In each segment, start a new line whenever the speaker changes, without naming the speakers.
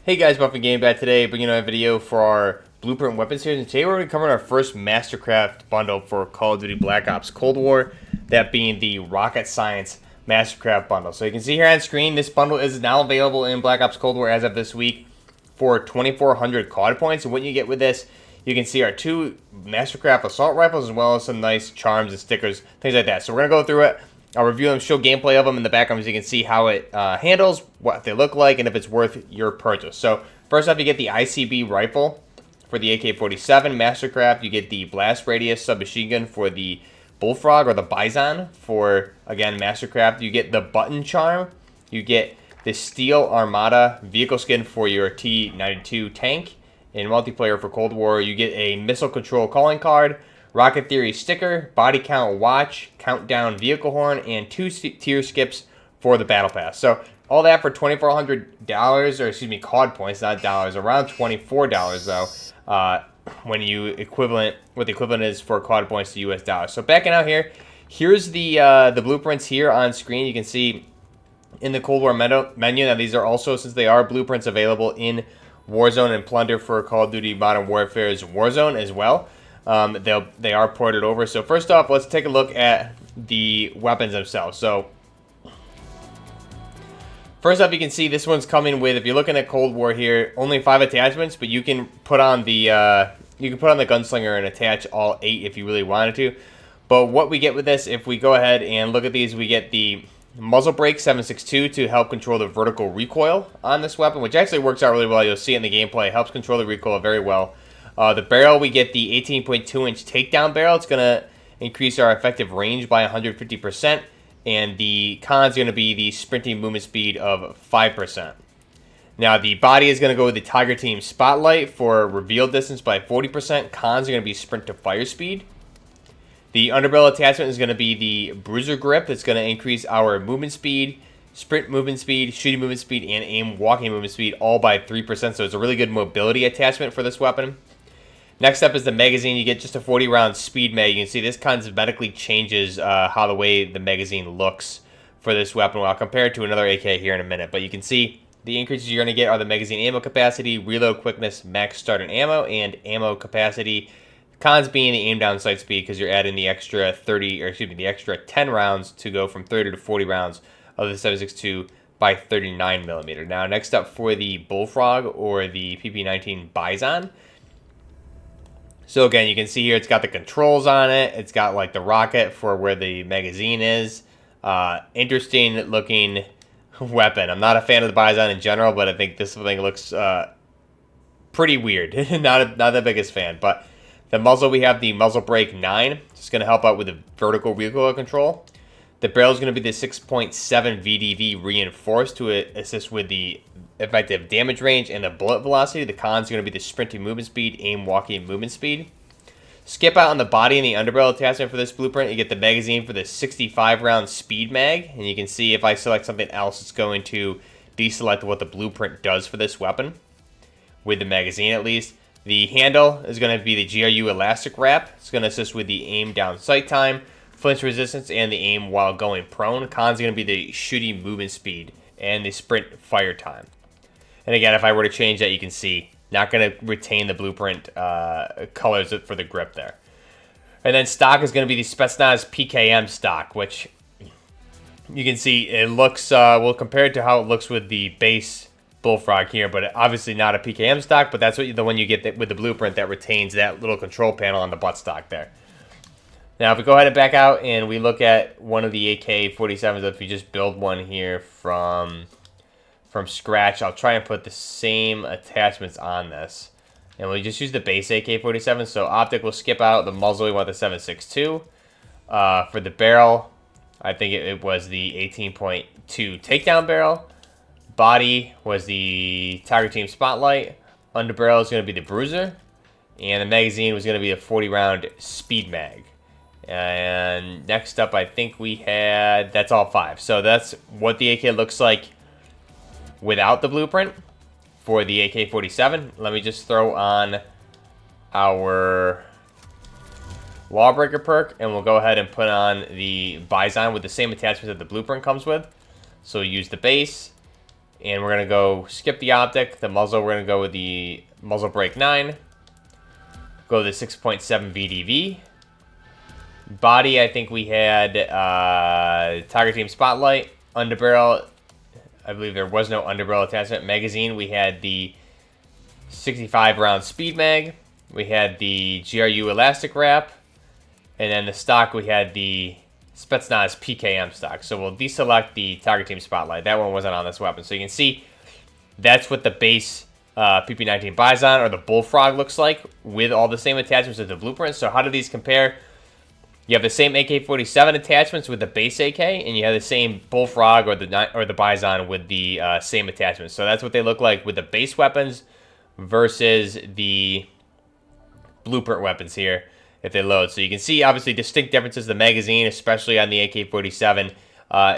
Hey guys, Buffin Game back today, bringing you a video for our Blueprint Weapon Series. And today we're going to cover our first Mastercraft bundle for Call of Duty Black Ops Cold War, that being the Rocket Science Mastercraft bundle. So you can see here on screen, this bundle is now available in Black Ops Cold War as of this week for 2,400 COD points. And what you get with this, you can see our two Mastercraft assault rifles, as well as some nice charms and stickers, things like that. So we're going to go through it. I'll review them, show gameplay of them in the background so you can see how it handles, what they look like, and if it's worth your purchase. So first off, you get the ICB rifle for the AK-47 Mastercraft. You get the blast radius submachine gun for the Bullfrog or the Bison for, again, Mastercraft. You get the button charm. You get the Steel Armada vehicle skin for your T-92 tank. In multiplayer for Cold War, you get a missile control calling card, Rocket Theory sticker, body count watch, countdown vehicle horn, and 2 tier skips for the battle pass. So all that for $2,400, or excuse me, COD points, not dollars. Around $24 though, when you equivalent what the equivalent is for COD points to US dollars. So backing out here, here's the blueprints here on screen. You can see in the Cold War menu. Now these are also, since they are blueprints, available in Warzone and Plunder for Call of Duty Modern Warfare's Warzone as well. They are ported over. So first off, let's take a look at the weapons themselves. So first off, you can see this one's coming with, if you're looking at Cold War here, only 5 attachments, but you can put on the gunslinger and attach all 8 if you really wanted to. But what we get with this, if we go ahead and look at these, we get the muzzle brake 7.62 to help control the vertical recoil on this weapon, which actually works out really well. You'll see it in the gameplay. It helps control the recoil very well. The barrel, we get the 18.2-inch takedown barrel. It's going to increase our effective range by 150%. And the cons are going to be the sprinting movement speed of 5%. Now, the body is going to go with the Tiger Team Spotlight for reveal distance by 40%. Cons are going to be sprint to fire speed. The underbarrel attachment is going to be the Bruiser Grip. That's going to increase our movement speed, sprint movement speed, shooting movement speed, and aim walking movement speed all by 3%. So it's a really good mobility attachment for this weapon. Next up is the magazine. You get just a 40-round speed mag. You can see this cosmetically changes how the way the magazine looks for this weapon. Well, I'll compare it to another AK here in a minute. But you can see the increases you're going to get are the magazine ammo capacity, reload quickness, max start and ammo capacity. Cons being the aim down sight speed, because you're adding the extra the extra 10 rounds to go from 30 to 40 rounds of the 7.62 by 39mm. Now, next up for the Bullfrog or the PP-19 Bison. So again, you can see here it's got the controls on it. It's got like the rocket for where the magazine is. Interesting looking weapon. I'm not a fan of the Bison in general, but I think this thing looks pretty weird. not the biggest fan, but the muzzle, we have the muzzle brake 9. It's going to help out with the vertical recoil control. The barrel is going to be the 6.7 VDV reinforced to assist with the effective damage range and the bullet velocity. The cons are going to be the sprinting movement speed, aim walking movement speed. Skip out on the body and the underbarrel attachment for this blueprint. You get the magazine for the 65-round speed mag. And you can see if I select something else, it's going to deselect what the blueprint does for this weapon, with the magazine at least. The handle is going to be the GRU elastic wrap. It's going to assist with the aim down sight time, flinch resistance, and the aim while going prone. Cons are going to be the shooting movement speed and the sprint fire time. And again, if I were to change that, you can see, not going to retain the blueprint colors for the grip there. And then stock is going to be the Spetsnaz PKM stock, which you can see it looks, we'll compare it to how it looks with the base Bullfrog here, but obviously not a PKM stock, but that's what the one you get with the blueprint that retains that little control panel on the butt stock there. Now, if we go ahead and back out and we look at one of the AK-47s, if you just build one here from scratch, I'll try and put the same attachments on this. And we'll just use the base AK-47. So optic will skip out. The muzzle, we want the 7.62. For the barrel, I think it was the 18.2 takedown barrel. Body was the Tiger Team Spotlight. Underbarrel is going to be the Bruiser. And the magazine was going to be a 40-round speed mag. And next up, I think we had, that's all 5. So that's what the AK looks like without the blueprint for the AK-47. Let me just throw on our Lawbreaker perk, and we'll go ahead and put on the Bison with the same attachments that the blueprint comes with. So use the base, And we're going to go skip the optic. The muzzle, we're going to go with the muzzle brake 9. Go to the 6.7 VDV. Body, I think we had Tiger Team Spotlight. Underbarrel, I believe there was no underbarrel attachment. Magazine, we had the 65 round Speed Mag. We had the GRU Elastic Wrap. And then the stock, we had the Spetsnaz PKM stock. So we'll deselect the Tiger Team Spotlight. That one wasn't on this weapon. So you can see that's what the base PP19 Bison or the Bullfrog looks like with all the same attachments as the blueprints. So how do these compare? You have the same AK-47 attachments with the base AK, and you have the same Bullfrog or the Bison with the same attachments. So that's what they look like with the base weapons versus the blueprint weapons here if they load. So you can see obviously distinct differences. The magazine, especially on the AK-47,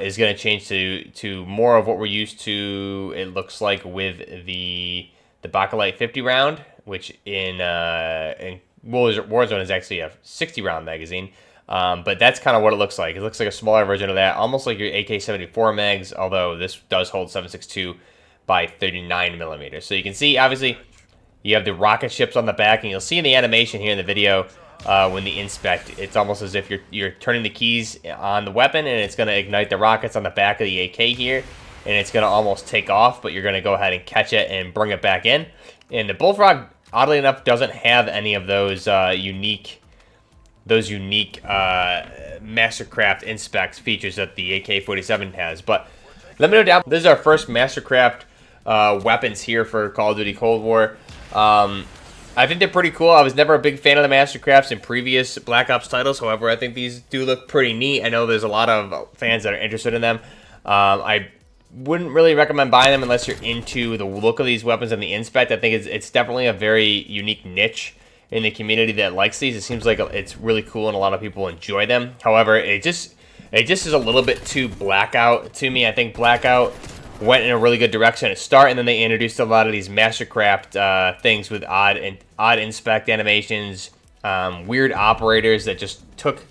is going to change to more of what we're used to, it looks like, with the Bakelite 50 round, which in Warzone is actually a 60 round magazine. But that's kind of what it looks like. It looks like a smaller version of that, almost like your AK-74 mags, although this does hold 7.62 by 39 millimeters. So you can see, obviously, you have the rocket ships on the back, and you'll see in the animation here in the video when the inspect, it's almost as if you're turning the keys on the weapon, and it's going to ignite the rockets on the back of the AK here, and it's going to almost take off, but you're going to go ahead and catch it and bring it back in. And the Bullfrog, oddly enough, doesn't have any of those unique Mastercraft inspect features that the AK-47 has. But let me know down. This is our first Mastercraft weapons here for Call of Duty Cold War. I think they're pretty cool. I was never a big fan of the Mastercrafts in previous Black Ops titles. However, I think these do look pretty neat. I know there's a lot of fans that are interested in them. I wouldn't really recommend buying them unless you're into the look of these weapons and the inspect. I think it's definitely a very unique niche in the community that likes these. It seems like it's really cool and a lot of people enjoy them. However, it just is a little bit too Blackout to me. I think Blackout went in a really good direction at start, and then they introduced a lot of these Mastercraft things with odd inspect animations, weird operators that just took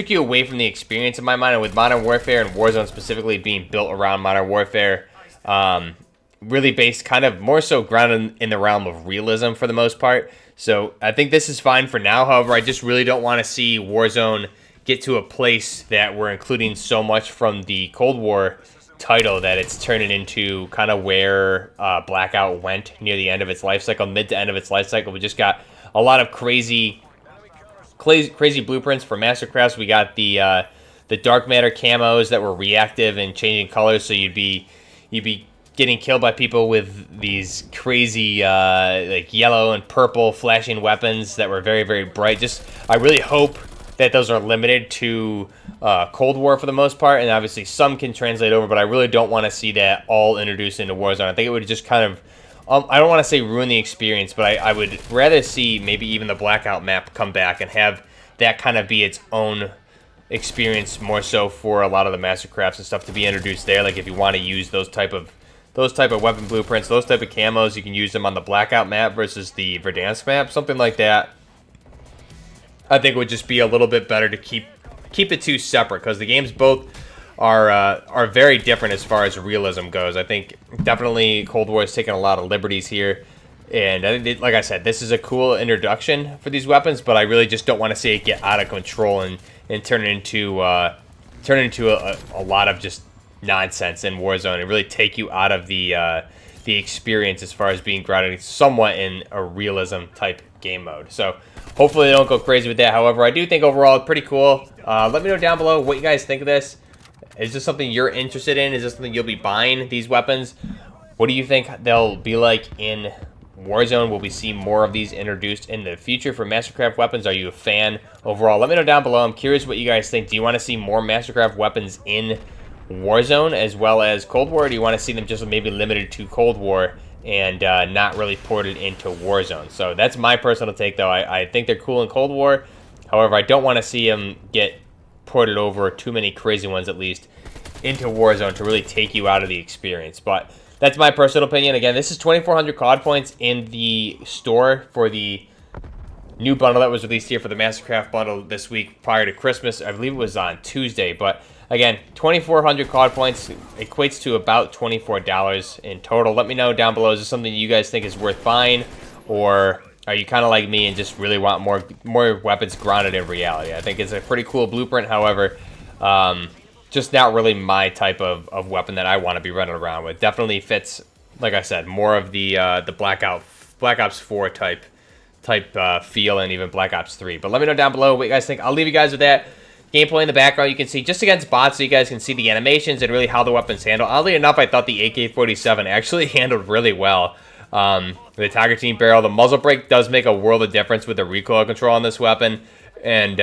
you away from the experience in my mind. And with Modern Warfare and Warzone specifically being built around Modern Warfare, really based kind of more so grounded in the realm of realism for the most part. So I think this is fine for now. However, I just really don't want to see Warzone get to a place that we're including so much from the Cold War title that it's turning into kind of where Blackout went near the end of its life cycle, mid to end of its life cycle. We just got a lot of crazy blueprints for Mastercrafts. We got the dark matter camos that were reactive and changing colors, so you'd be getting killed by people with these crazy like yellow and purple flashing weapons that were very, very bright. I really hope that those are limited to Cold War for the most part, and obviously some can translate over, but I really don't want to see that all introduced into Warzone. I think it would just kind of, I don't want to say ruin the experience, but I would rather see maybe even the Blackout map come back and have that kind of be its own experience more so for a lot of the Mastercrafts and stuff to be introduced there. Like if you want to use those type of weapon blueprints, those type of camos, you can use them on the Blackout map versus the Verdansk map, something like that. I think it would just be a little bit better to keep the two separate, because the games both are very different as far as realism goes. I think definitely Cold War has taken a lot of liberties here, and I think, like I said, this is a cool introduction for these weapons, but I really just don't want to see it get out of control and turn into a lot of just nonsense in Warzone and really take you out of the experience as far as being grounded somewhat in a realism type game mode. So hopefully they don't go crazy with that. However, I do think overall it's pretty cool. Let me know down below what you guys think of this. Is this something you're interested in? Is this something you'll be buying, these weapons? What do you think they'll be like in Warzone? Will we see more of these introduced in the future for Mastercraft weapons? Are you a fan overall? Let me know down below. I'm curious what you guys think. Do you want to see more Mastercraft weapons in Warzone as well as Cold War? Or do you want to see them just maybe limited to Cold War and not really ported into Warzone? So that's my personal take, though. I think they're cool in Cold War. However, I don't want to see them get ported over, too many crazy ones at least, into Warzone to really take you out of the experience. But that's my personal opinion. Again, this is 2,400 COD points in the store for the new bundle that was released here for the Mastercraft bundle this week prior to Christmas. I believe it was on Tuesday, but Again, 2,400 COD points equates to about $24 in total. Let me know down below, is this something you guys think is worth buying? Or are you kind of like me and just really want more weapons grounded in reality? I think it's a pretty cool blueprint, however, just not really my type of weapon that I want to be running around with. Definitely fits, like I said, more of the Black Ops 4 type feel, and even Black Ops 3. But let me know down below what you guys think. I'll leave you guys with that. Gameplay in the background, you can see just against bots, so you guys can see the animations and really how the weapons handle. Oddly enough, I thought the AK-47 actually handled really well. The Tiger Team barrel, the muzzle brake does make a world of difference with the recoil control on this weapon. And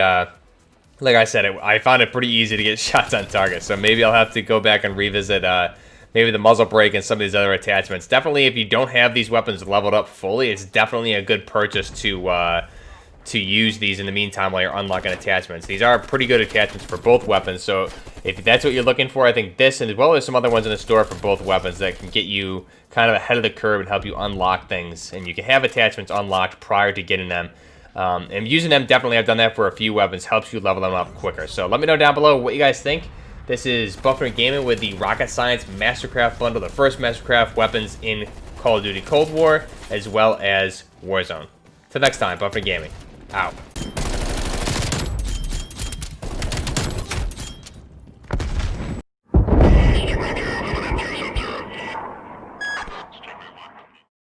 like I said, I found it pretty easy to get shots on target. So maybe I'll have to go back and revisit maybe the muzzle brake and some of these other attachments. Definitely, if you don't have these weapons leveled up fully, it's definitely a good purchase to use these in the meantime while you're unlocking attachments. These are pretty good attachments for both weapons, so if that's what you're looking for, I think this, and as well as some other ones in the store for both weapons that can get you kind of ahead of the curve and help you unlock things. And you can have attachments unlocked prior to getting them. And using them, definitely I've done that for a few weapons, helps you level them up quicker. So let me know down below what you guys think. This is Bullfrog Gaming with the Rocket Science Mastercraft bundle, the first Mastercraft weapons in Call of Duty Cold War, as well as Warzone. Till next time, Bullfrog Gaming. Out.